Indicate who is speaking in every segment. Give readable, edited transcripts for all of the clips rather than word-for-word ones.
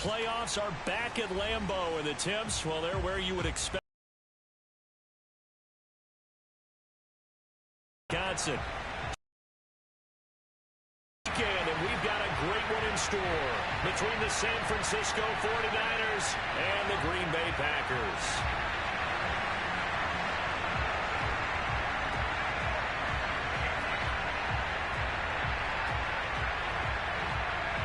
Speaker 1: playoffs are back at Lambeau, and the temps, well, they're where you would expect. Wisconsin. And we've got a great one in store between the San Francisco 49ers and the Green Bay Packers.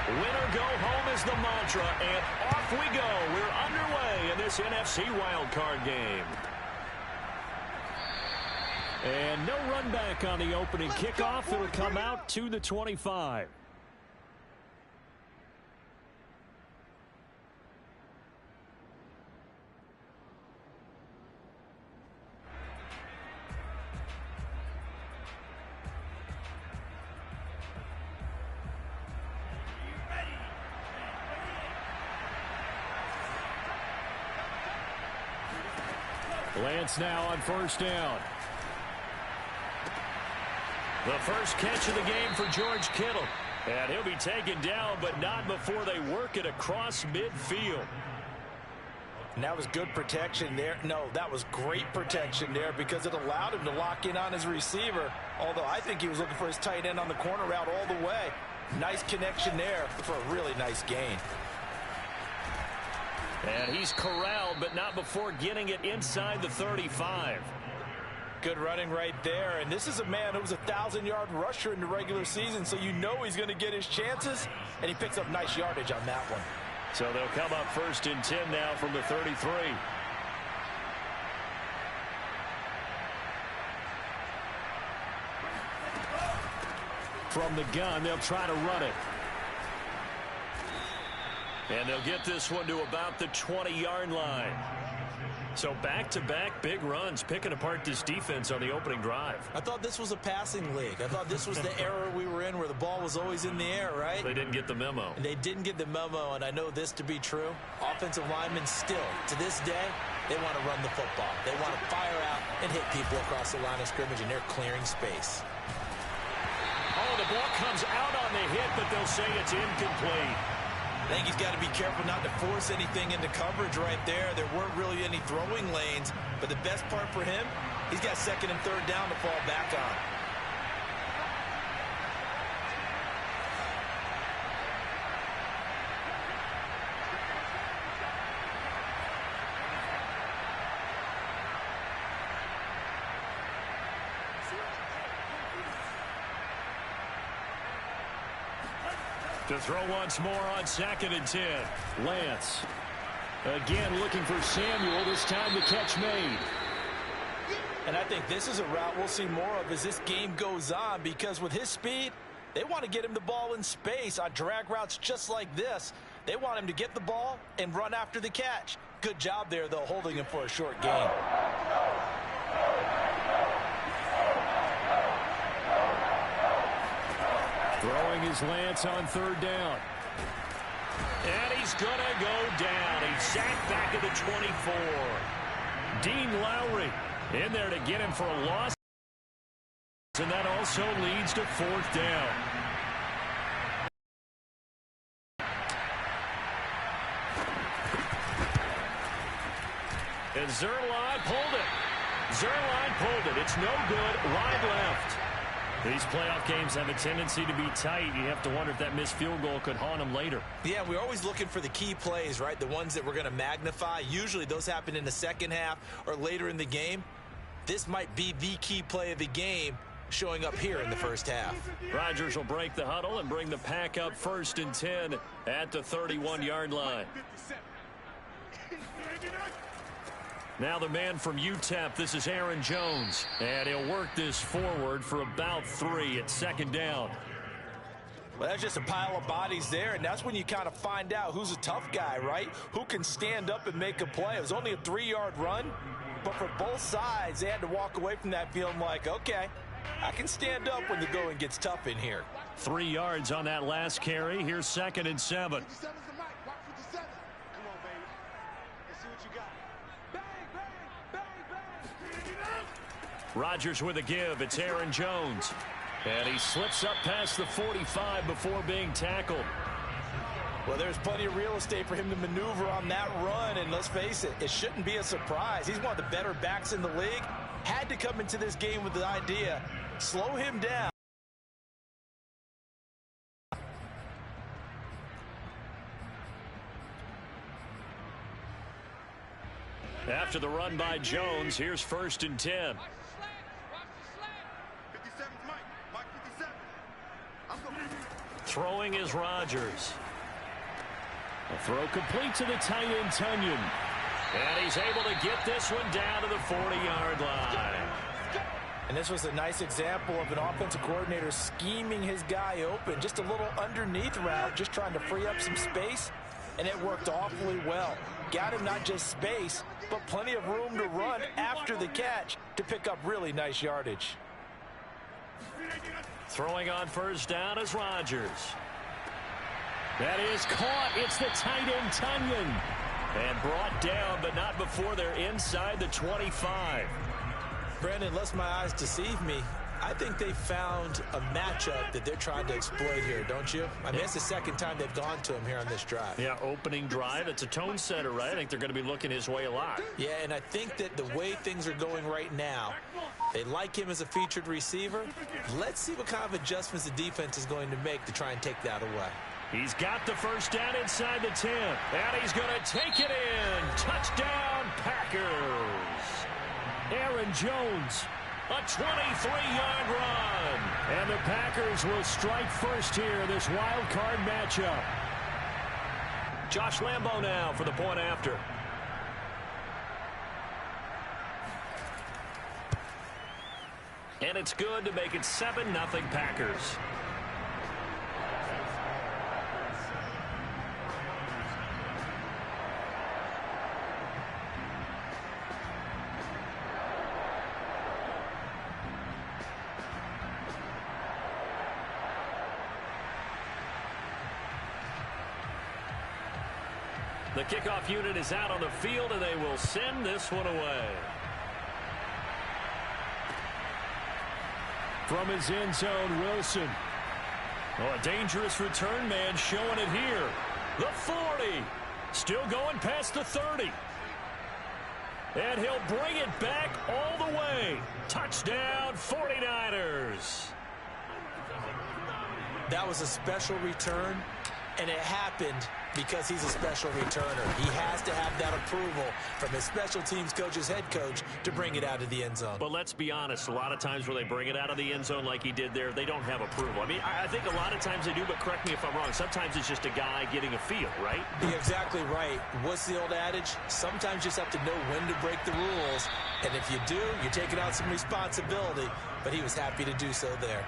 Speaker 1: Winner go home is the mantra, and off we go. We're underway in this NFC wildcard game. And no run back on the opening kickoff. It'll come out to the 25. Lance now on first down. The first catch of the game for George Kittle. And he'll be taken down, but not before they work it across midfield.
Speaker 2: And that was good protection there. No, that was great protection there because it allowed him to lock in on his receiver. Although I think he was looking for his tight end on the corner route all the way. Nice connection there for a really nice gain.
Speaker 1: And he's corralled, but not before getting it inside the 35.
Speaker 2: Good running right there. And this is a man who was a 1,000-yard rusher in the regular season, so you know he's going to get his chances. And he picks up nice yardage on that one.
Speaker 1: So they'll come up first and 10 now from the 33. From the gun, they'll try to run it. And they'll get this one to about the 20-yard line. So back-to-back big runs, picking apart this defense on the opening drive.
Speaker 2: I thought this was a passing league. I thought this was the era we were in where the ball was always in the air, right?
Speaker 1: They didn't get the memo.
Speaker 2: And they didn't get the memo, and I know this to be true. Offensive linemen still, to this day, they want to run the football. They want to fire out and hit people across the line of scrimmage, and they're clearing space.
Speaker 1: Oh, the ball comes out on the hit, but they'll say it's incomplete.
Speaker 2: I think he's got to be careful not to force anything into coverage right there. There weren't really any throwing lanes, but the best part for him, he's got second and third down to fall back on.
Speaker 1: To throw once more on 2nd and 10. Lance. Again looking for Samuel. This time the catch made.
Speaker 2: And I think this is a route we'll see more of as this game goes on, because with his speed, they want to get him the ball in space on drag routes just like this. They want him to get the ball and run after the catch. Good job there, though, holding him for a short gain.
Speaker 1: Throwing his Lance on 3rd down. And he's going to go down. He's sacked back at the 24. Dean Lowry in there to get him for a loss. And that also leads to 4th down. And Zuerlein pulled it. Zuerlein pulled it. It's no good. Wide left. These playoff games have a tendency to be tight. You have to wonder if that missed field goal could haunt them later.
Speaker 2: Yeah, we're always looking for the key plays, right? The ones that we're going to magnify. Usually those happen in the second half or later in the game. This might be the key play of the game showing up here in the first half.
Speaker 1: Rodgers will break the huddle and bring the pack up 1st and 10 at the 31-yard line. Now the man from UTEP, this is Aaron Jones. And he'll work this forward for about 3 at 2nd down.
Speaker 2: Well, that's just a pile of bodies there, and that's when you kind of find out who's a tough guy, right? Who can stand up and make a play. It was only a 3-yard run, but for both sides, they had to walk away from that feeling like, okay, I can stand up when the going gets tough in here.
Speaker 1: 3 yards on that last carry. Here's 2nd and 7. Rodgers with a give. It's Aaron Jones. And he slips up past the 45 before being tackled.
Speaker 2: Well, there's plenty of real estate for him to maneuver on that run, and let's face it, it shouldn't be a surprise. He's one of the better backs in the league. Had to come into this game with the idea, slow him down.
Speaker 1: After the run by Jones, here's 1st and 10. Throwing is Rodgers. A throw complete to the tight end, Tonyan. And he's able to get this one down to the 40-yard line.
Speaker 2: And this was a nice example of an offensive coordinator scheming his guy open. Just a little underneath route, just trying to free up some space. And it worked awfully well. Got him not just space, but plenty of room to run after the catch to pick up really nice yardage.
Speaker 1: Throwing on 1st down is Rodgers. That is caught. It's the tight end, Tonyan. And brought down, but not before they're inside the 25.
Speaker 2: Brandon, lest my eyes deceive me, I think they found a matchup that they're trying to exploit here, don't you? I mean, it's the second time they've gone to him here on this drive.
Speaker 1: Yeah, opening drive. It's a tone setter, right? I think they're going to be looking his way a lot.
Speaker 2: Yeah, and I think that the way things are going right now, they like him as a featured receiver. Let's see what kind of adjustments the defense is going to make to try and take that away.
Speaker 1: He's got the 1st down inside the 10. And he's going to take it in. Touchdown, Packers. Aaron Jones. A 23-yard run. And the Packers will strike first here, this wild card matchup. Josh Lambo now for the point after. And it's good to make it 7-0 Packers. The kickoff unit is out on the field, and they will send this one away. From his end zone, Wilson. Oh, a dangerous return man showing it here. The 40. Still going past the 30. And he'll bring it back all the way. Touchdown, 49ers.
Speaker 2: That was a special return, and it happened because he's a special returner. He has to have that approval from his special teams coach's head coach to bring it out of the end zone.
Speaker 1: But let's be honest, a lot of times where they bring it out of the end zone like he did there, they don't have approval. I mean, I think a lot of times they do, but correct me if I'm wrong. Sometimes it's just a guy getting a feel, right?
Speaker 2: You're exactly right. What's the old adage? Sometimes you just have to know when to break the rules. And if you do, you're taking out some responsibility. But he was happy to do so there.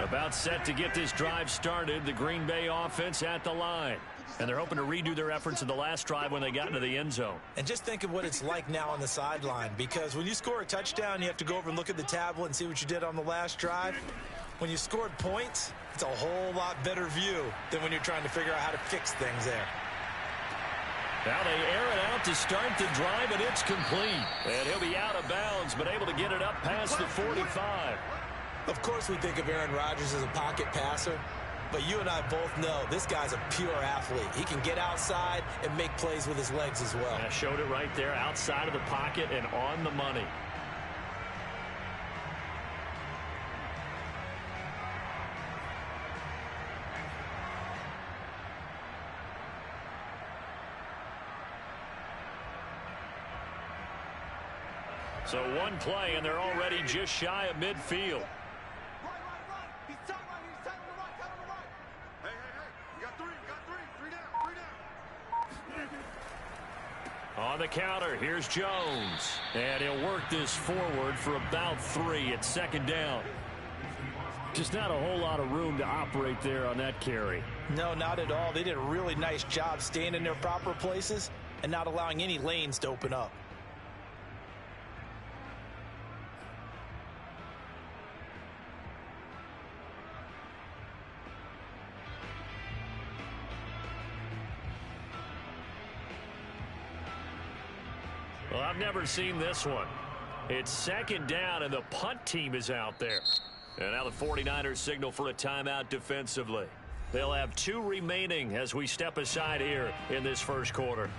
Speaker 1: About set to get this drive started, the Green Bay offense at the line. And they're hoping to redo their efforts in the last drive when they got into the end zone.
Speaker 2: And just think of what it's like now on the sideline, because when you score a touchdown, you have to go over and look at the tablet and see what you did on the last drive. When you scored points, it's a whole lot better view than when you're trying to figure out how to fix things there.
Speaker 1: Now they air it out to start the drive, and it's complete. And he'll be out of bounds, but able to get it up past the 45.
Speaker 2: Of course we think of Aaron Rodgers as a pocket passer, but you and I both know this guy's a pure athlete. He can get outside and make plays with his legs as well.
Speaker 1: I showed it right there, outside of the pocket and on the money. So one play, and they're already just shy of midfield. On the counter, here's Jones. And he'll work this forward for about 3 at 2nd down. Just not a whole lot of room to operate there on that carry.
Speaker 2: No, not at all. They did a really nice job staying in their proper places and not allowing any lanes to open up.
Speaker 1: Well, I've never seen this one. It's second down, and the punt team is out there. And now the 49ers signal for a timeout defensively. They'll have 2 remaining as we step aside here in this first quarter.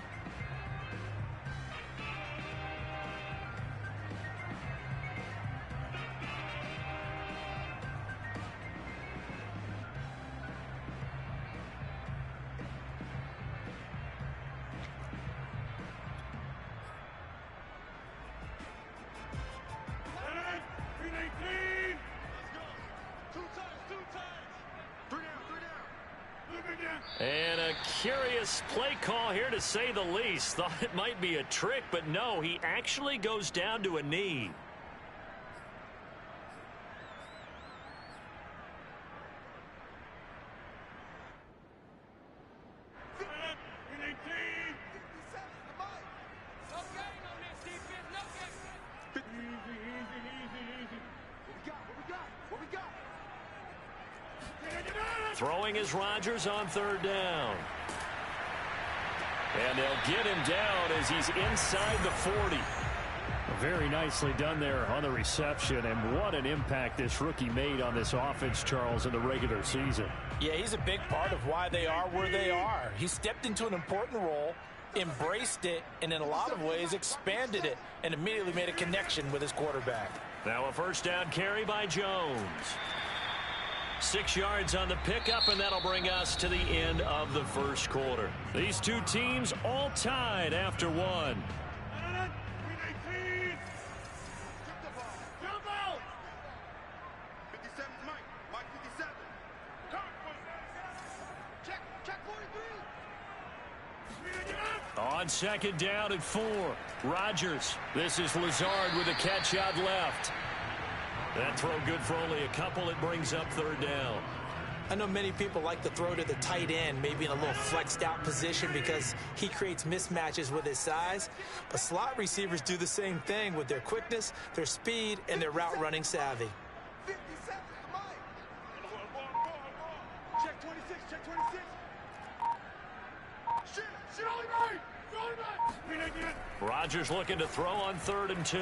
Speaker 1: And a curious play call here, to say the least. Thought it might be a trick, but no, he actually goes down to a knee. Throwing is Rodgers on third down. And they'll get him down as he's inside the 40.
Speaker 3: Very nicely done there on the reception, and what an impact this rookie made on this offense, Charles, in the regular season.
Speaker 2: Yeah, he's a big part of why they are where they are. He stepped into an important role, embraced it, and in a lot of ways expanded it, and immediately made a connection with his quarterback.
Speaker 1: Now a first down carry by Jones. 6 yards on the pickup, and that'll bring us to the end of the first quarter. These two teams all tied after one. On second down and 4, Rodgers. This is Lazard with a catch out left. That throw good for only a couple. It brings up third down.
Speaker 2: I know many people like to throw to the tight end, maybe in a little flexed out position because he creates mismatches with his size. But slot receivers do the same thing with their quickness, their speed, and their route running savvy.
Speaker 4: Check 26, check 26.
Speaker 1: Rodgers looking to throw on 3rd and 2.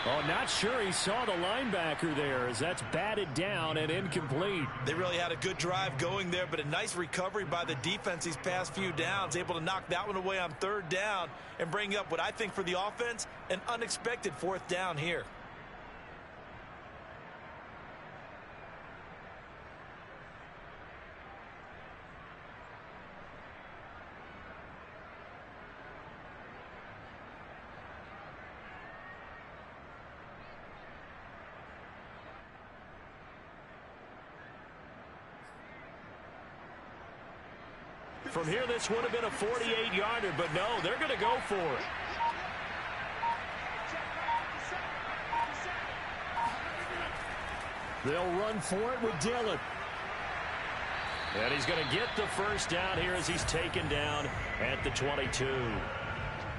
Speaker 3: Oh, not sure he saw the linebacker there, as that's batted down and incomplete.
Speaker 2: They really had a good drive going there, but a nice recovery by the defense these past few downs, able to knock that one away on 3rd down and bring up what I think for the offense, an unexpected 4th down here.
Speaker 1: From here, this would have been a 48-yarder, but no, they're going to go for it.
Speaker 3: They'll run for it with Dillon.
Speaker 1: And he's going to get the first down here as he's taken down at the 22.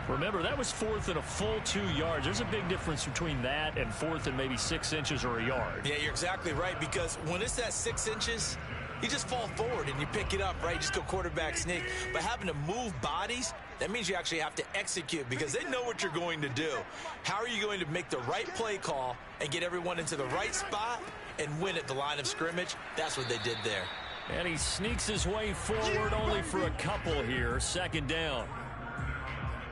Speaker 1: Remember, that was 4th and a full 2 yards. There's a big difference between that and 4th and maybe 6 inches or a yard.
Speaker 2: Yeah, you're exactly right, because when it's at 6 inches, you just fall forward and you pick it up, right? You just go quarterback sneak. But having to move bodies, that means you actually have to execute because they know what you're going to do. How are you going to make the right play call and get everyone into the right spot and win at the line of scrimmage? That's what they did there.
Speaker 1: And he sneaks his way forward only for a couple here. 2nd down.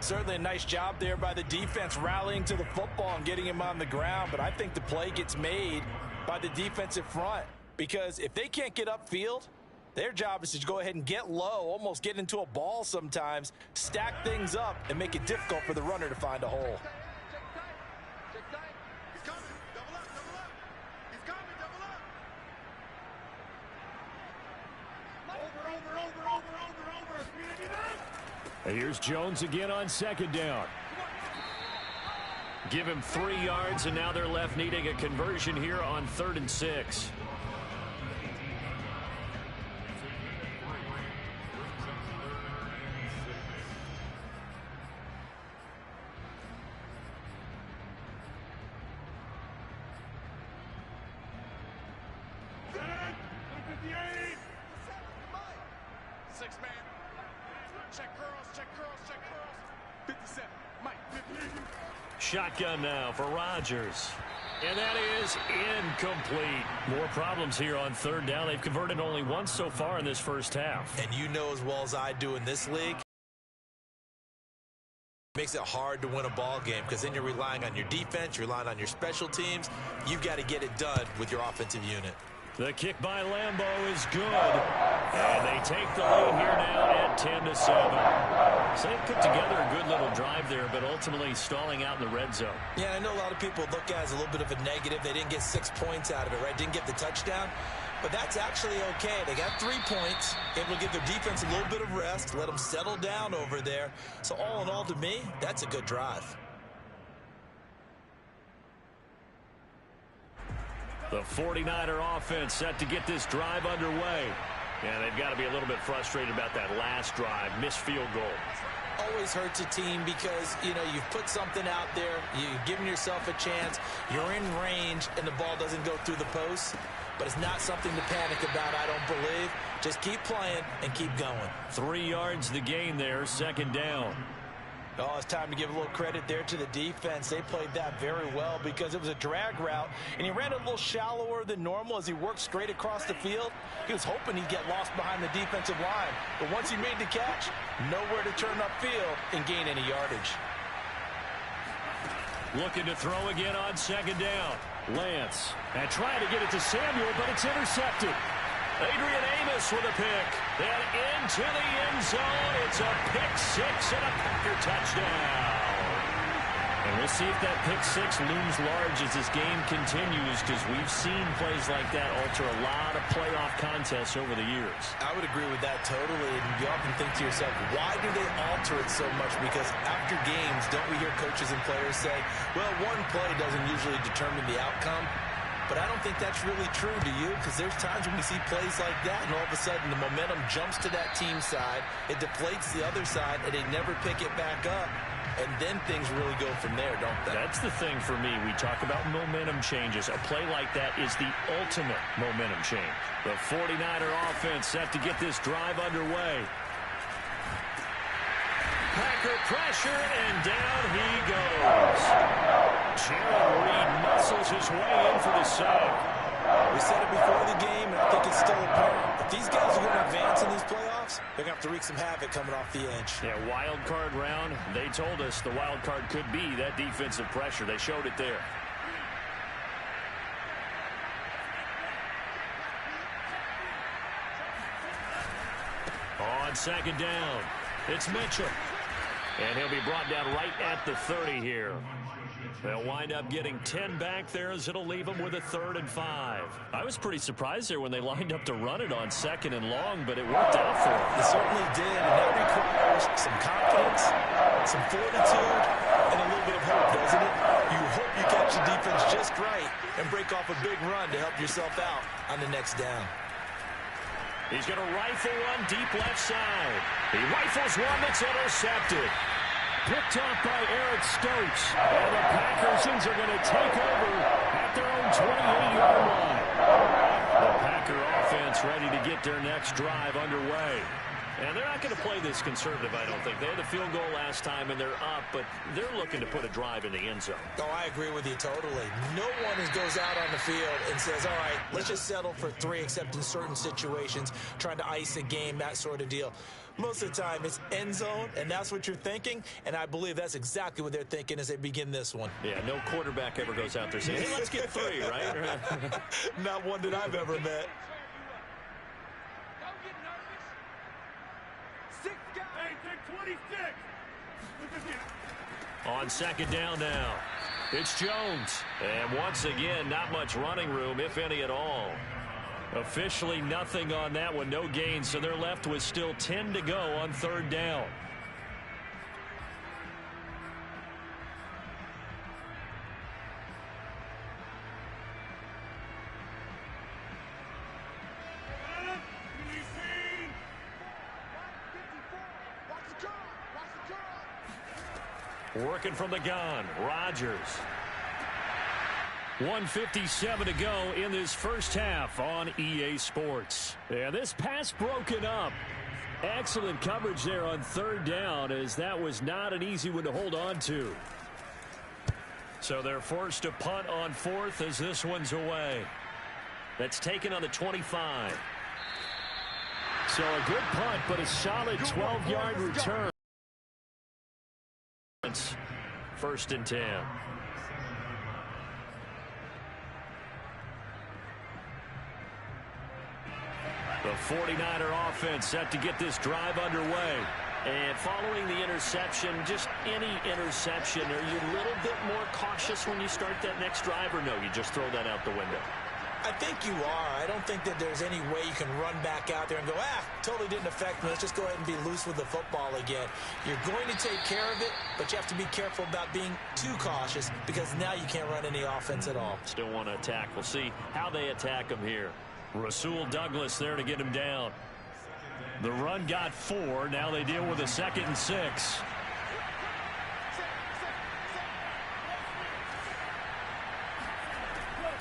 Speaker 2: Certainly a nice job there by the defense rallying to the football and getting him on the ground. But I think the play gets made by the defensive front. Because if they can't get upfield, their job is to go ahead and get low, almost get into a ball sometimes, stack things up, and make it difficult for the runner to find a hole.
Speaker 3: And here's Jones again on 2nd down.
Speaker 1: Give him 3 yards, and now they're left needing a conversion here on 3rd and 6.
Speaker 4: Six man. Check curls, check curls, check curls. 57.
Speaker 1: Shotgun now for Rodgers. And that is incomplete. More problems here on third down. They've converted only once so far in this first half.
Speaker 2: And you know as well as I do in this league, it makes it hard to win a ball game because then you're relying on your defense, you're relying on your special teams. You've got to get it done with your offensive unit.
Speaker 1: The kick by Lambo is good. And they take the lead here now at 10-7. So they put together a good little drive there, but ultimately stalling out in the red zone.
Speaker 2: Yeah, I know a lot of people look at it as a little bit of a negative. They didn't get 6 points out of it, right? Didn't get the touchdown. But that's actually okay. They got 3 points, able to give their defense a little bit of rest, let them settle down over there. So all in all, to me, that's a good drive.
Speaker 1: The 49er offense set to get this drive underway. And they've got to be a little bit frustrated about that last drive, missed field goal.
Speaker 2: Always hurts a team because, you know, you've put something out there, you've given yourself a chance, you're in range, and the ball doesn't go through the post. But it's not something to panic about, I don't believe. Just keep playing and keep going.
Speaker 1: 3 yards the gain there, second down.
Speaker 2: Oh, it's time to give a little credit there to the defense. They played that very well because it was a drag route, and he ran a little shallower than normal as he worked straight across the field. He was hoping he'd get lost behind the defensive line, but once he made the catch, nowhere to turn upfield and gain any yardage.
Speaker 1: Looking to throw again on second down. Lance, and trying to get it to Samuel, but it's intercepted. Adrian Amos with a pick. Then into the end zone. It's a pick six and a Packer touchdown. And we'll see if that pick six looms large as this game continues, because we've seen plays like that alter a lot of playoff contests over the years.
Speaker 2: I would agree with that totally. And you often think to yourself, why do they alter it so much? Because after games, don't we hear coaches and players say, well, one play doesn't usually determine the outcome. But I don't think that's really true, do you? Because there's times when we see plays like that, and all of a sudden the momentum jumps to that team side, it deflates the other side, and they never pick it back up. And then things really go from there, don't they?
Speaker 1: That's the thing for me. We talk about momentum changes. A play like that is the ultimate momentum change. The 49er offense set to get this drive underway. Packer pressure, and down he goes. Jared Reed muscles his way in for the sack.
Speaker 2: We said it before the game, and I think it's still apparent. If these guys are going to advance in these playoffs, they're going to have to wreak some havoc coming off the edge.
Speaker 1: Yeah, wild card round. They told us the wild card could be that defensive pressure. They showed it there. On second down, it's Mitchell. And he'll be brought down right at the 30 here. They'll wind up getting 10 back there as it'll leave them with a 3rd and 5. I was pretty surprised there when they lined up to run it on 2nd and long, but it worked out for them.
Speaker 2: It certainly did, and that requires some confidence, some fortitude, and a little bit of hope, doesn't it? You hope you catch the defense just right and break off a big run to help yourself out on the next down.
Speaker 1: He's going to rifle one deep left side. He rifles one that's intercepted. Picked off by Eric Stokes. And the Packers are going to take over at their own 28-yard line. The Packer offense ready to get their next drive underway. And they're not going to play this conservative, I don't think. They had a field goal last time, and they're up, but they're looking to put a drive in the end zone.
Speaker 2: Oh, I agree with you totally. No one goes out on the field and says, all right, let's just settle for 3, except in certain situations, trying to ice a game, that sort of deal. Most of the time, it's end zone, and that's what you're thinking, and I believe that's exactly what they're thinking as they begin this one.
Speaker 1: Yeah, no quarterback ever goes out there saying, hey, let's get 3, right?
Speaker 2: Not one that I've ever met.
Speaker 1: On second down now, it's Jones. And once again, not much running room, if any at all. Officially nothing on that one, no gain, so they're left with still 10 to go on 3rd down. Working from the gun, Rodgers. 1:57 to go in this first half on EA Sports. And this pass broken up.
Speaker 3: Excellent coverage there on third down, as that was not an easy one to hold on to.
Speaker 1: So they're forced to punt on fourth as this one's away. That's taken on the 25.
Speaker 3: So a good punt, but a solid 12-yard return.
Speaker 1: First and 10. The 49er offense set to get this drive underway. And following the interception, just any interception, are you a little bit more cautious when you start that next drive, or no, you just throw that out the window?
Speaker 2: I think you are. I don't think that there's any way you can run back out there and go, totally didn't affect me. Let's just go ahead and be loose with the football again. You're going to take care of it, but you have to be careful about being too cautious, because now you can't run any offense at all.
Speaker 1: Still want to attack. We'll see how they attack him here. Rasul Douglas there to get him down. The run got 4. Now they deal with a 2nd and 6.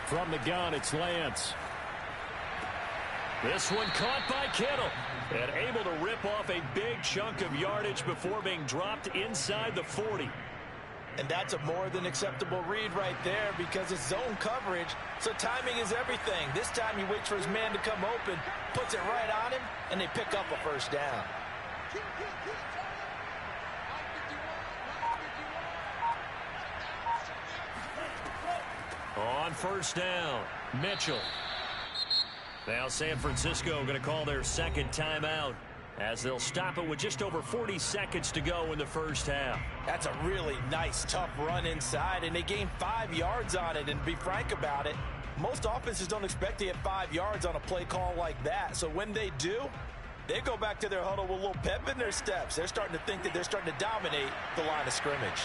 Speaker 3: From the gun, it's Lance.
Speaker 1: This one caught by Kittle, and able to rip off a big chunk of yardage before being dropped inside the 40.
Speaker 2: And that's a more than acceptable read right there, because it's zone coverage, so timing is everything. This time he waits for his man to come open, puts it right on him, and they pick up a first down.
Speaker 1: On first down, Mitchell. Now San Francisco going to call their second timeout, as they'll stop it with just over 40 seconds to go in the first half.
Speaker 2: That's a really nice, tough run inside, and they gained 5 yards on it. And to be frank about it, most offenses don't expect to get 5 yards on a play call like that. So when they do, they go back to their huddle with a little pep in their steps. They're starting to think that they're starting to dominate the line of scrimmage.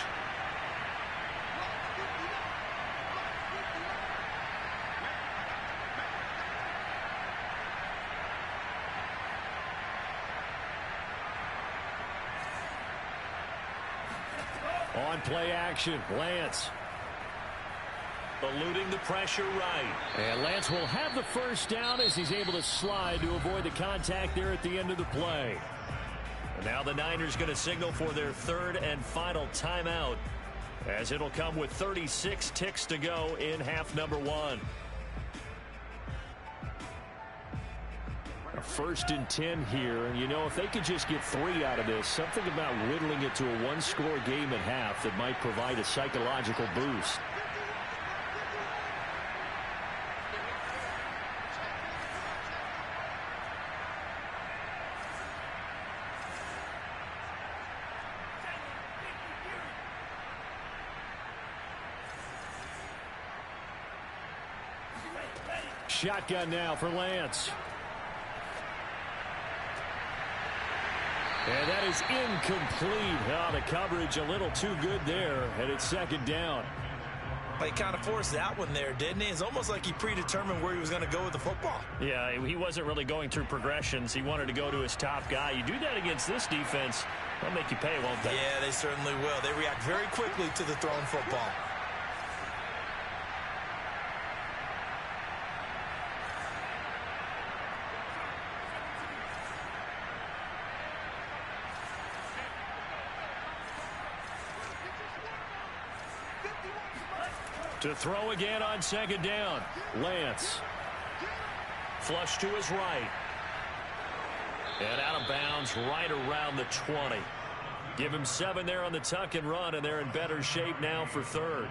Speaker 3: On play action, Lance.
Speaker 1: Eluding the pressure right.
Speaker 3: And Lance will have the first down as he's able to slide to avoid the contact there at the end of the play.
Speaker 1: And now the Niners going to signal for their third and final timeout, as it'll come with 36 ticks to go in half number 1.
Speaker 3: First and 10 here, and you know, if they could just get 3 out of this, something about whittling it to a one-score game at half that might provide a psychological boost. Shotgun now for Lance. And that is incomplete. Oh, the coverage a little too good there, and it's second down.
Speaker 2: He kind of forced that one there, didn't he? It's almost like he predetermined where he was going to go with the football.
Speaker 1: Yeah, he wasn't really going through progressions. He wanted to go to his top guy. You do that against this defense, they'll make you pay, won't they?
Speaker 2: Yeah, they certainly will. They react very quickly to the thrown football.
Speaker 3: To throw again on second down, Lance.
Speaker 1: Flush to his right. And out of bounds right around the 20. Give him 7 there on the tuck and run, and they're in better shape now for third.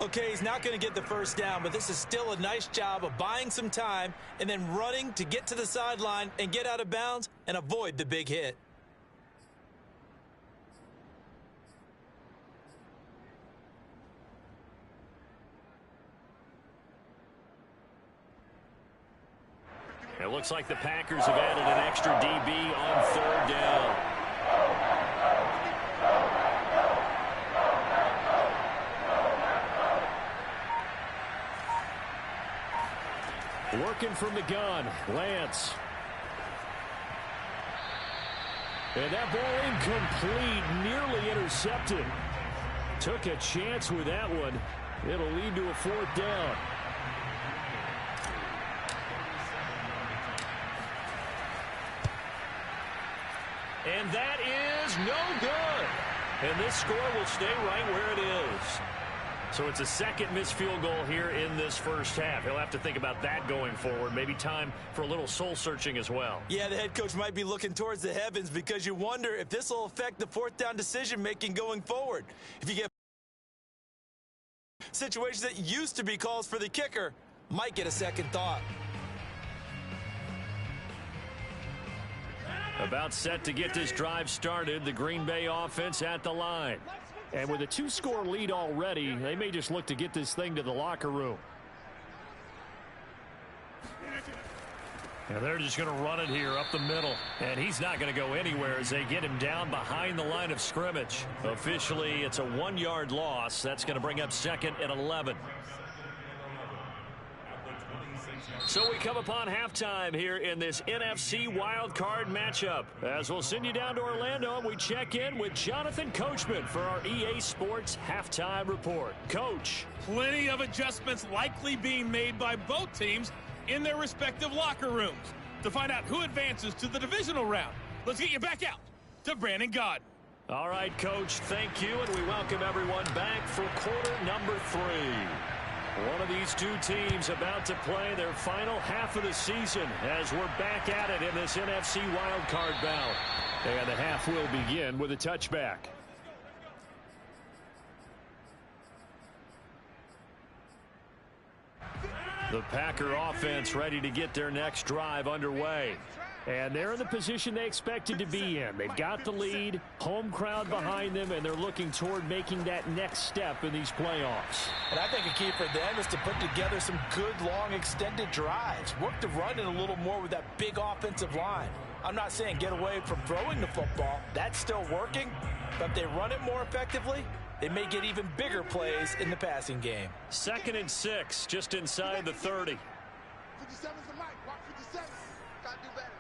Speaker 2: Okay, he's not going to get the first down, but this is still a nice job of buying some time and then running to get to the sideline and get out of bounds and avoid the big hit.
Speaker 1: It looks like the Packers have added an extra DB on third down.
Speaker 3: Working from the gun, Lance. And that ball incomplete, nearly intercepted. Took a chance with that one. It'll lead to a fourth down.
Speaker 1: And that is no good. And this score will stay right where it is. So it's a second missed field goal here in this first half. He'll have to think about that going forward. Maybe time for a little soul-searching as well.
Speaker 2: Yeah, the head coach might be looking towards the heavens because you wonder if this will affect the fourth down decision-making going forward. If you get situations that used to be calls for the kicker, might get a second thought.
Speaker 1: About set to get this drive started, the Green Bay offense at the line.
Speaker 3: And with a 2-score lead already, they may just look to get this thing to the locker room.
Speaker 1: And they're just going to run it here up the middle. And he's not going to go anywhere as they get him down behind the line of scrimmage. Officially, it's a 1-yard loss. That's going to bring up second and 11. So we come upon halftime here in this NFC wildcard matchup. As we'll send you down to Orlando, and we check in with Jonathan Coachman for our EA Sports Halftime Report. Coach.
Speaker 4: Plenty of adjustments likely being made by both teams in their respective locker rooms. To find out who advances to the divisional round, let's get you back out to Brandon Gaudin.
Speaker 1: All right, Coach, thank you, and we welcome everyone back for quarter number 3. One of these two teams about to play their final half of the season as we're back at it in this NFC wildcard bout.
Speaker 3: And the half will begin with a touchback.
Speaker 1: The Packer offense ready to get their next drive underway.
Speaker 3: And they're in the position they expected to be in. They've got the lead, home crowd behind them, and they're looking toward making that next step in these playoffs.
Speaker 2: And I think a key for them is to put together some good, long, extended drives. Work the run in a little more with that big offensive line. I'm not saying get away from throwing the football. That's still working. But if they run it more effectively, they may get even bigger plays in the passing game.
Speaker 1: 2nd and 6, just inside the 30.
Speaker 5: 57's the mic. Watch 57. Gotta do better.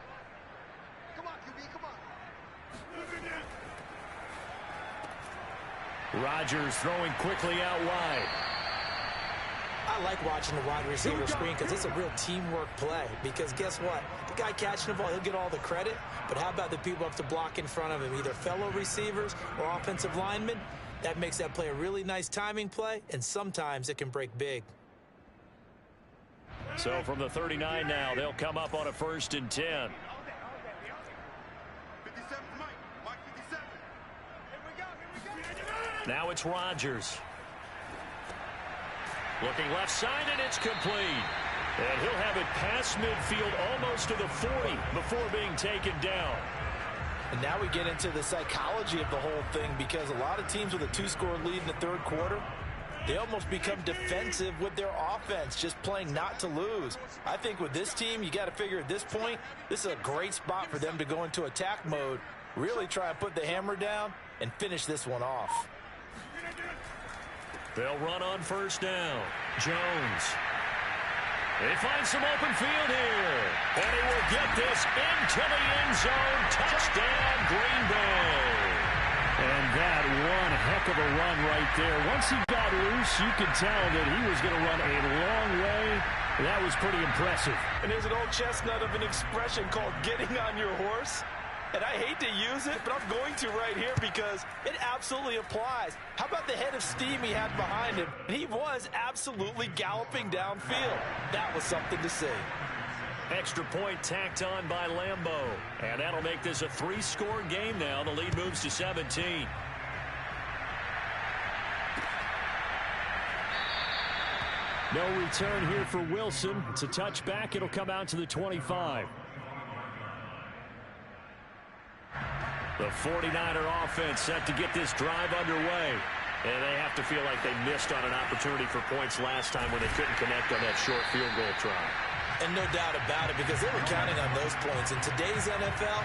Speaker 5: Come on, QB, come on.
Speaker 1: Rodgers throwing quickly out wide.
Speaker 2: I like watching the wide receiver screen because it's a real teamwork play. Because guess what? The guy catching the ball, he'll get all the credit. But how about the people up to block in front of him, either fellow receivers or offensive linemen? That makes that play a really nice timing play, and sometimes it can break big.
Speaker 1: So from the 39 now, they'll come up on a 1st and 10.
Speaker 5: 57's the mic. Watch 57. Here we go.
Speaker 1: Now it's Rodgers. Looking left side, and it's complete. And he'll have it past midfield almost to the 40 before being taken down.
Speaker 2: And now we get into the psychology of the whole thing, because a lot of teams with a 2-score lead in the 3rd quarter, they almost become defensive with their offense, just playing not to lose. I think with this team, you got to figure at this point, this is a great spot for them to go into attack mode, really try and put the hammer down and finish this one off.
Speaker 1: They'll run on 1st down. Jones. They find some open field here. And he will get this into the end zone. Touchdown, Green Bay.
Speaker 3: And that one heck of a run right there. Once he got loose, you could tell that he was going to run a long way. That was pretty impressive.
Speaker 2: And there's an old chestnut of an expression called getting on your horse. And I hate to use it, but I'm going to right here because it absolutely applies. How about the head of steam he had behind him? He was absolutely galloping downfield. That was something to see.
Speaker 1: Extra point tacked on by Lambeau. And that'll make this a 3-score game now. The lead moves to 17.
Speaker 3: No return here for Wilson. It's a touchback. It'll come out to the 25.
Speaker 1: The 49er offense set to get this drive underway. And they have to feel like they missed on an opportunity for points last time when they couldn't connect on that short field goal try.
Speaker 2: And no doubt about it, because they were counting on those points. In today's NFL,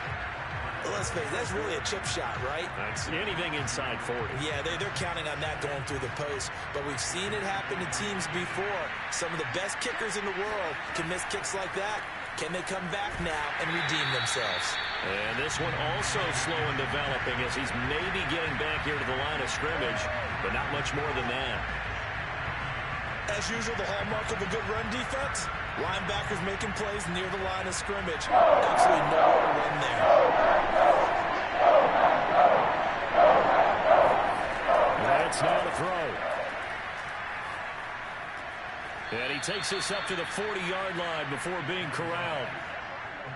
Speaker 2: let's face it, that's really a chip shot, right?
Speaker 1: That's anything inside 40.
Speaker 2: Yeah, they're counting on that going through the post. But we've seen it happen to teams before. Some of the best kickers in the world can miss kicks like that. Can they come back now and redeem themselves?
Speaker 1: And this one also slow in developing as he's maybe getting back here to the line of scrimmage, but not much more than that.
Speaker 2: As usual, the hallmark of a good run defense, linebackers making plays near the line of scrimmage. Absolutely nowhere to run there.
Speaker 1: takes this up to the 40-yard line before being corralled.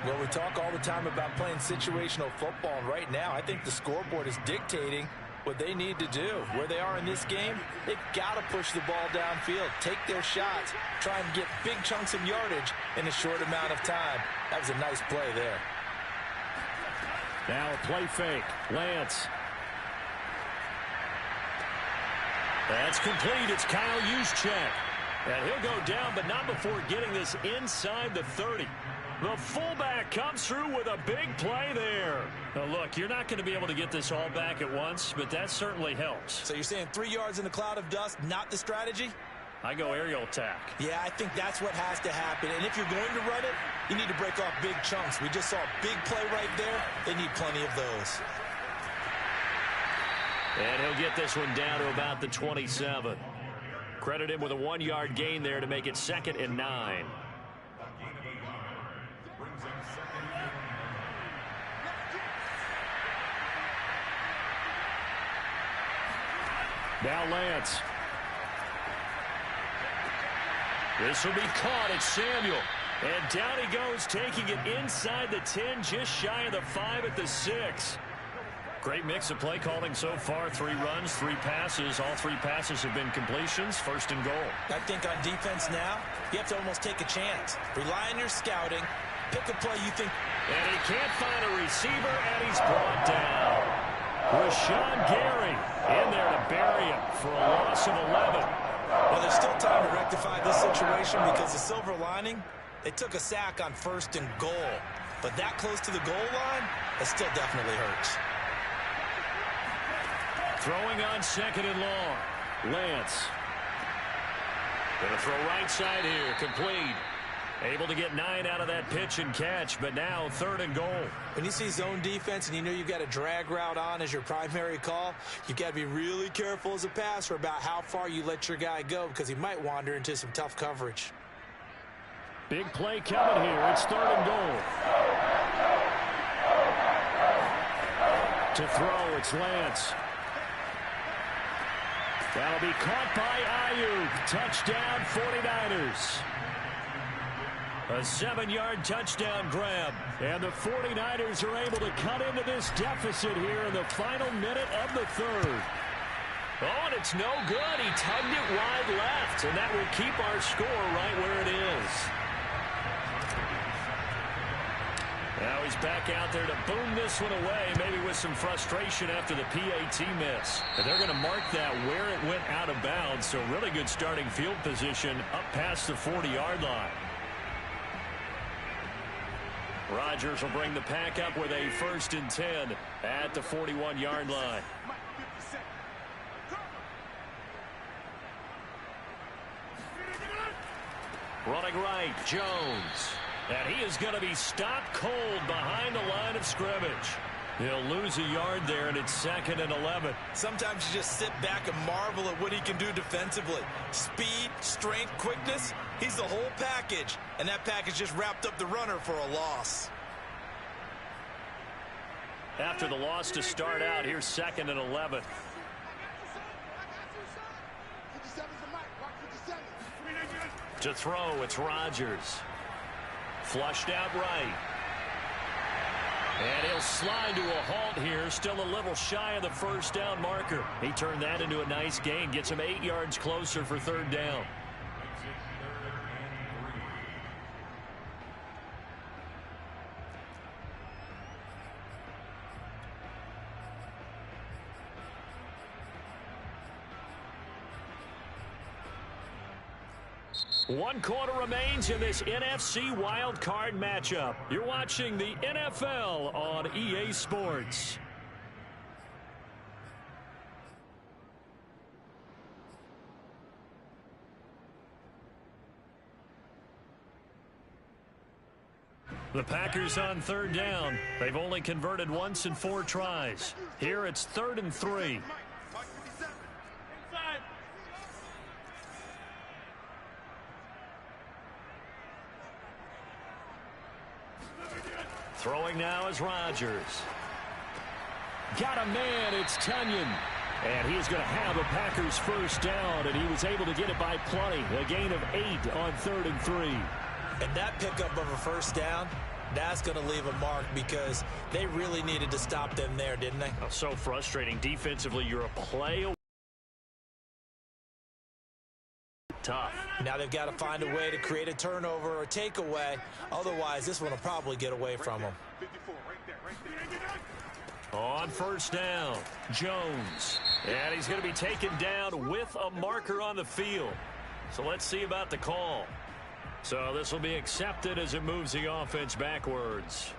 Speaker 2: Well, we talk all the time about playing situational football, and right now I think the scoreboard is dictating what they need to do. Where they are in this game, they've got to push the ball downfield, take their shots, try and get big chunks of yardage in a short amount of time. That was a nice play there.
Speaker 1: Now a play fake. Lance. That's complete. It's Kyle Juszczyk. And he'll go down, but not before getting this inside the 30. The fullback comes through with a big play there. Now, look, you're not going to be able to get this all back at once, but that certainly helps.
Speaker 2: So you're saying 3 yards in the cloud of dust, not the strategy?
Speaker 1: I go aerial attack.
Speaker 2: Yeah, I think that's what has to happen. And if you're going to run it, you need to break off big chunks. We just saw a big play right there. They need plenty of those.
Speaker 1: And he'll get this one down to about the 27. Credit him with a 1-yard gain there to make it 2nd and 9. Now Lance. This will be caught. It's Samuel. And down he goes, taking it inside the 10, just shy of the 5 at the 6. Great mix of play calling so far. 3 runs, 3 passes. All 3 passes have been completions. 1st and goal.
Speaker 2: I think on defense now, you have to almost take a chance. Rely on your scouting. Pick a play you think.
Speaker 1: And he can't find a receiver, and he's brought down. Rashawn Gary in there to bury him for a loss of 11.
Speaker 2: Well, there's still time to rectify this situation because the silver lining, they took a sack on 1st and goal. But that close to the goal line, it still definitely hurts.
Speaker 1: Throwing on 2nd and long. Lance. Going to throw right side here. Complete. Able to get 9 out of that pitch and catch, but now 3rd and goal.
Speaker 2: When you see zone defense and you know you've got a drag route on as your primary call, you've got to be really careful as a passer about how far you let your guy go because he might wander into some tough coverage.
Speaker 1: Big play coming here. It's 3rd and goal. To throw, it's Lance. That'll be caught by Ayuk. Touchdown, 49ers. A 7-yard touchdown grab. And the 49ers are able to cut into this deficit here in the final minute of the 3rd. Oh, and it's no good. He tugged it wide left, and that will keep our score right where it is. Now he's back out there to boom this one away, maybe with some frustration after the PAT miss. And they're going to mark that where it went out of bounds, so really good starting field position up past the 40-yard line. Rodgers will bring the pack up with a 1st and 10 at the 41-yard line. Running right, Jones. And he is going to be stopped cold behind the line of scrimmage. He'll lose a yard there, and it's 2nd and 11.
Speaker 2: Sometimes you just sit back and marvel at what he can do defensively. Speed, strength, quickness, he's the whole package. And that package just wrapped up the runner for a loss.
Speaker 1: After the loss to start out, here's 2nd and 11. To throw, it's Rodgers. Flushed out right. And he'll slide to a halt here. Still a little shy of the 1st down marker. He turned that into a nice gain. Gets him 8 yards closer for 3rd down. One quarter remains in this NFC wild card matchup. You're watching the NFL on EA Sports. The Packers on 3rd down. They've only converted once in 4 tries. Here it's 3rd and 3. Throwing now is Rodgers. Got a man, it's Tunyon.
Speaker 3: And he is going to have a Packers first down, and he was able to get it by plenty. A gain of 8 on 3rd and 3.
Speaker 2: And that pickup of a first down, that's going to leave a mark because they really needed to stop them there, didn't they?
Speaker 1: Oh, so frustrating. Defensively, you're a play away. Tough.
Speaker 2: Now they've got to find a way to create a turnover or takeaway. Otherwise, this one will probably get away from them.
Speaker 1: On first down, Jones. And he's going to be taken down with a marker on the field. So let's see about the call. So this will be accepted as it moves the offense backwards.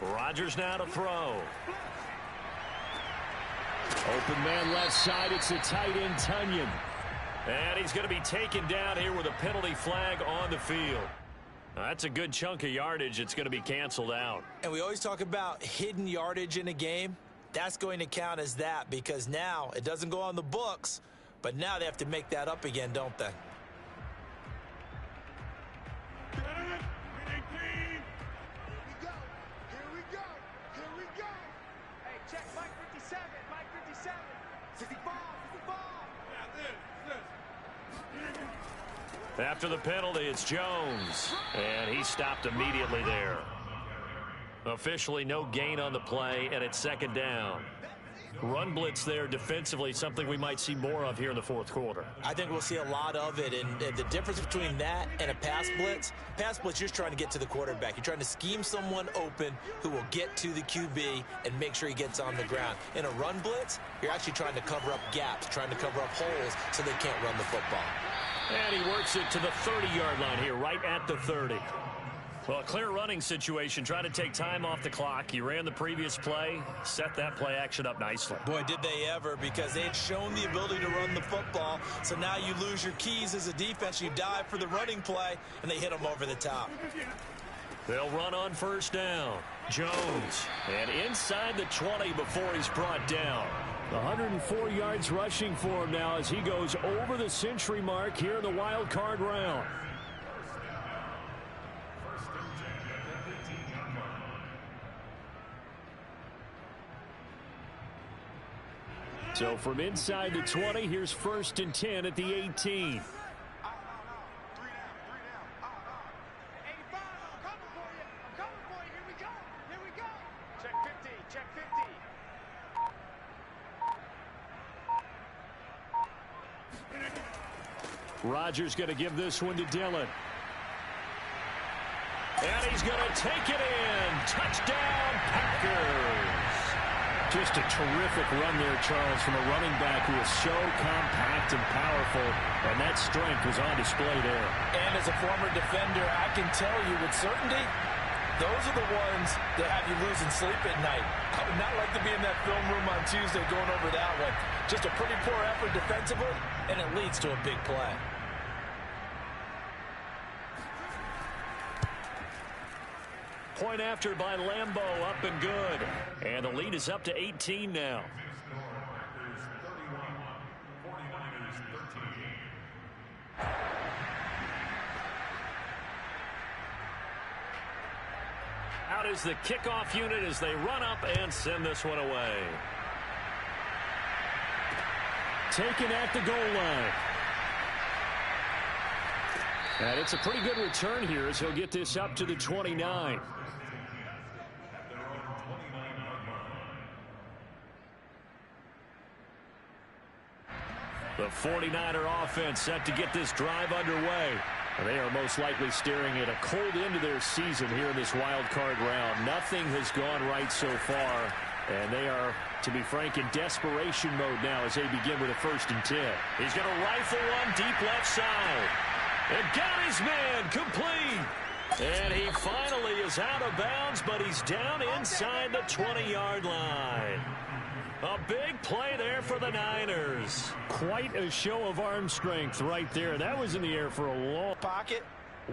Speaker 1: Rodgers now to throw.
Speaker 3: Open man left side. It's the tight end, Tunyon.
Speaker 1: And he's going to be taken down here with a penalty flag on the field. That's a good chunk of yardage. It's going to be canceled out.
Speaker 2: And we always talk about hidden yardage in a game. That's going to count as that because now it doesn't go on the books, but now they have to make that up again, don't they?
Speaker 1: After the penalty, it's Jones. And he stopped immediately there. Officially no gain on the play, and it's second down. Run blitz there defensively, something we might see more of here in the fourth quarter.
Speaker 2: I think we'll see a lot of it, and the difference between that and a pass blitz, you're just trying to get to the quarterback. You're trying to scheme someone open who will get to the QB and make sure he gets on the ground. In a run blitz, you're actually trying to cover up gaps, trying to cover up holes so they can't run the football.
Speaker 1: And he works it to the 30-yard line here, right at the 30. Well, a clear running situation, trying to take time off the clock. He ran the previous play, set that play action up nicely.
Speaker 2: Boy, did they ever, because they had shown the ability to run the football. So now you lose your keys as a defense. You dive for the running play, and they hit them over the top.
Speaker 1: They'll run on first down. Jones. And inside the 20 before he's brought down.
Speaker 3: 104 yards rushing for him now as he goes over the century mark here in the wild card round. So from inside the 20, here's 1st and 10 at the 18. Rodgers going to give this one to Dillon.
Speaker 1: And he's going to take it in. Touchdown, Packers.
Speaker 3: Just a terrific run there, Charles, from a running back who is so compact and powerful, and that strength was on display there.
Speaker 2: And as a former defender, I can tell you with certainty, those are the ones that have you losing sleep at night. I would not like to be in that film room on Tuesday going over that one. Just a pretty poor effort defensively, and it leads to a big play.
Speaker 1: Point after by Lambeau, up and good. And the lead is up to 18 now. Out is the kickoff unit as they run up and send this one away.
Speaker 3: Taken at the goal line. And it's a pretty good return here as he'll get this up to the 29.
Speaker 1: The 49er offense set to get this drive underway.
Speaker 3: They are most likely staring at a cold end to their season here in this wild card round. Nothing has gone right so far, and they are, to be frank, in desperation mode now as they begin with a 1st and 10.
Speaker 1: He's going to rifle one deep left side. And got his man complete. And he finally is out of bounds, but he's down inside the 20-yard line. A big play there for the Niners.
Speaker 3: Quite a show of arm strength right there. That was in the air for a long
Speaker 2: pocket,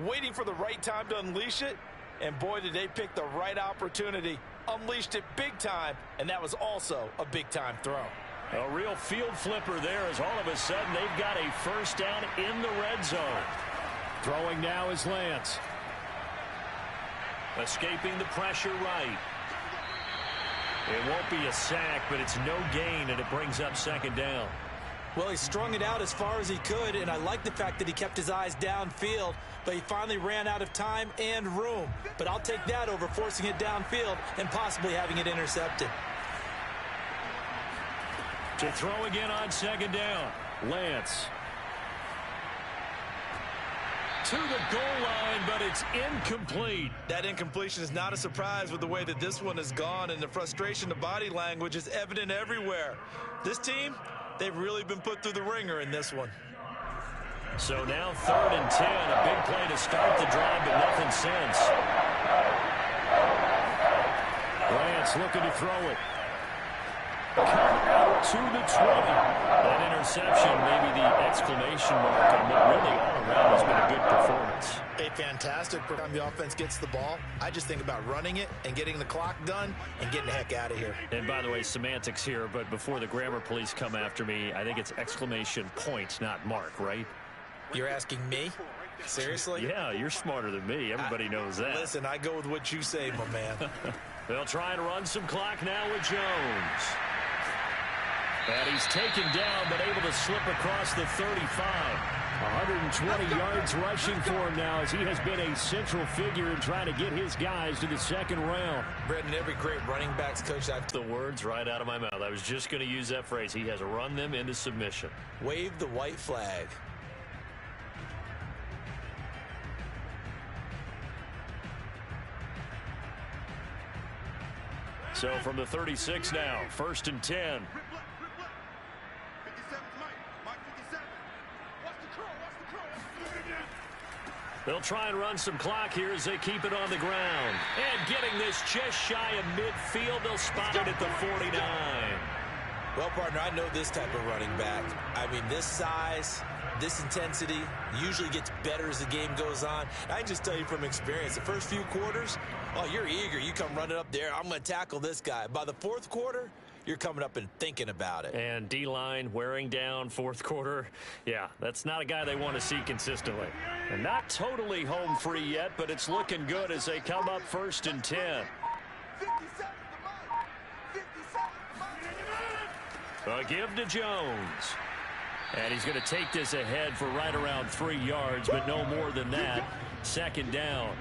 Speaker 2: waiting for the right time to unleash it. And boy, did they pick the right opportunity. Unleashed it big time, and that was also a big-time throw.
Speaker 1: A real field flipper there as all of a sudden they've got a first down in the red zone.
Speaker 3: Throwing now is Lance.
Speaker 1: Escaping the pressure right. It won't be a sack, but it's no gain, and it brings up second down.
Speaker 2: Well, he strung it out as far as he could, and I like the fact that he kept his eyes downfield, but he finally ran out of time and room. But I'll take that over forcing it downfield and possibly having it intercepted.
Speaker 1: To throw again on second down.
Speaker 3: Lance.
Speaker 1: To the goal line, but it's incomplete.
Speaker 2: That incompletion is not a surprise with the way that this one has gone, and the frustration, the body language is evident everywhere. This team, they've really been put through the ringer in this one.
Speaker 1: So now 3rd and 10, a big play to start the drive, but nothing since.
Speaker 3: Lance looking to throw it. Out to the 20.
Speaker 1: That interception, maybe the exclamation mark on what really all around has been a good performance.
Speaker 2: A fantastic time the offense gets the ball. I just think about running it and getting the clock done and getting the heck out of here.
Speaker 1: And by the way, semantics here, but before the grammar police come after me, I think it's exclamation point, not mark, right?
Speaker 2: You're asking me? Seriously?
Speaker 1: Yeah, you're smarter than me. Everybody knows that.
Speaker 2: Listen, I go with what you say, my man.
Speaker 1: They'll try and run some clock now with Jones. And he's taken down, but able to slip across the 35.
Speaker 3: 120 yards rushing for him now as he has been a central figure in trying to get his guys to the second round.
Speaker 2: Brendan, every great running backs coach,
Speaker 1: the words right out of my mouth. I was just going to use that phrase. He has run them into submission.
Speaker 2: Wave the white flag.
Speaker 1: So from the 36 now, 1st and 10. They'll try and run some clock here as they keep it on the ground. And getting this just shy of midfield, they'll spot it at the 49.
Speaker 2: Well, partner, I know this type of running back. I mean, this size, this intensity usually gets better as the game goes on. I can just tell you from experience, the first few quarters, oh, you're eager. You come running up there, I'm going to tackle this guy. By the 4th quarter, you're coming up and thinking about it.
Speaker 1: And D-line wearing down 4th quarter. Yeah, that's not a guy they want to see consistently. And not totally home free yet, but it's looking good as they come up 1st and 10. A give to Jones. And he's going to take this ahead for right around 3 yards, but no more than that. 2nd down.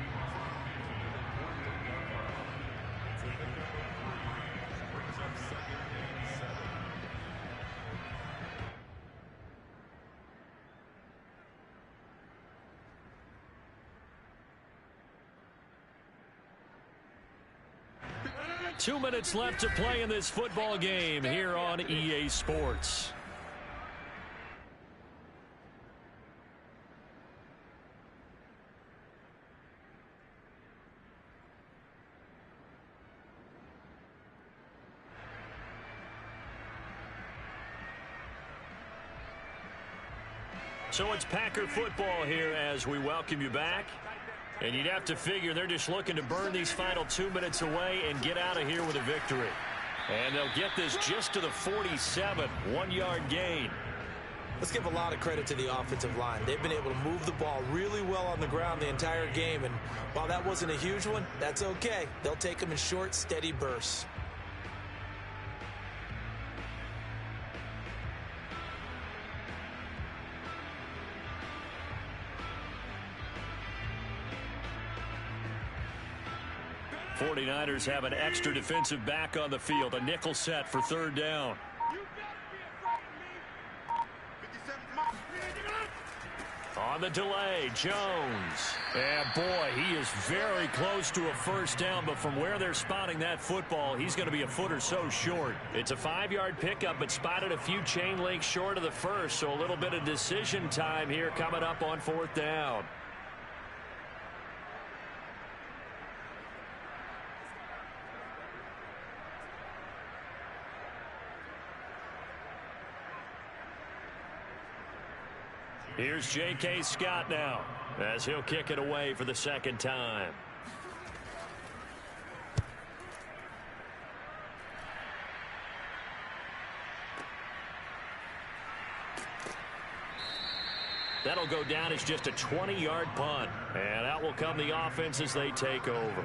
Speaker 1: Two minutes left to play in this football game here on EA Sports. So it's Packer football here as we welcome you back. And you'd have to figure they're just looking to burn these final 2 minutes away and get out of here with a victory. And they'll get this just to the 47, 1-yard gain.
Speaker 2: Let's give a lot of credit to the offensive line. They've been able to move the ball really well on the ground the entire game. And while that wasn't a huge one, that's okay. They'll take them in short, steady bursts.
Speaker 1: '49ers have an extra defensive back on the field. A nickel set for 3rd down. On the delay, Jones. And boy, he is very close to a first down, but from where they're spotting that football, he's going to be a foot or so short. It's a 5-yard pickup, but spotted a few chain links short of the first, so a little bit of decision time here coming up on 4th down. Here's J.K. Scott now as he'll kick it away for the second time. That'll go down as just a 20-yard punt. And out will come the offense as they take over.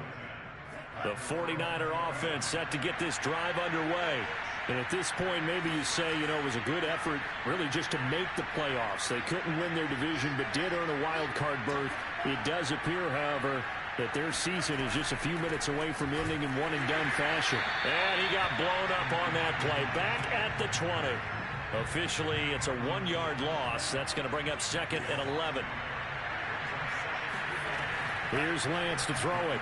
Speaker 1: The 49er offense set to get this drive underway. And at this point, maybe you say, you know, it was a good effort really just to make the playoffs. They couldn't win their division, but did earn a wild card berth. It does appear, however, that their season is just a few minutes away from ending in one-and-done fashion. And he got blown up on that play. Back at the 20. Officially, it's a 1-yard loss. That's going to bring up 2nd and 11.
Speaker 3: Here's Lance to throw it.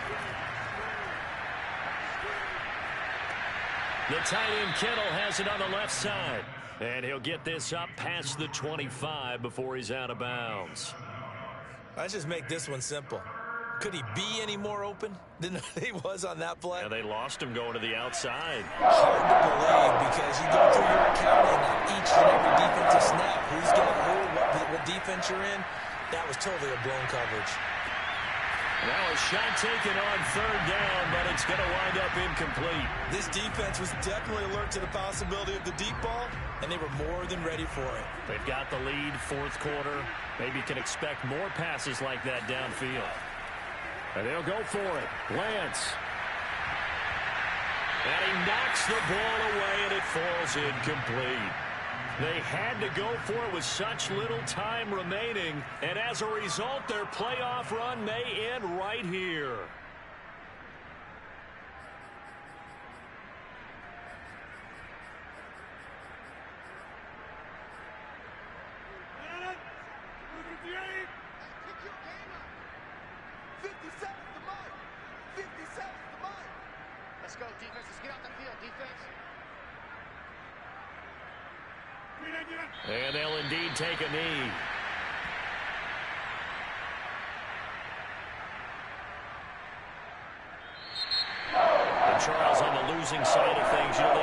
Speaker 1: The tight end Kittle has it on the left side. And he'll get this up past the 25 before he's out of bounds.
Speaker 2: Let's just make this one simple. Could he be any more open than he was on that play?
Speaker 1: Yeah, they lost him going to the outside.
Speaker 2: Hard to believe because you go through your accounting on each and every defensive snap. Who's got who, what defense you're in. That was totally a blown coverage.
Speaker 1: Now a shot taken on 3rd down, but it's going to wind up incomplete.
Speaker 2: This defense was definitely alert to the possibility of the deep ball, and they were more than ready for it.
Speaker 1: They've got the lead, 4th quarter. Maybe can expect more passes like that downfield.
Speaker 3: And they'll go for it. Lance.
Speaker 1: And he knocks the ball away, and it falls incomplete. They had to go for it with such little time remaining, and as a result, their playoff run may end right here.
Speaker 5: Let's go, defense. Let's get out the field, defense.
Speaker 1: And they'll indeed take a knee. And Charles, on the losing side of things, you know,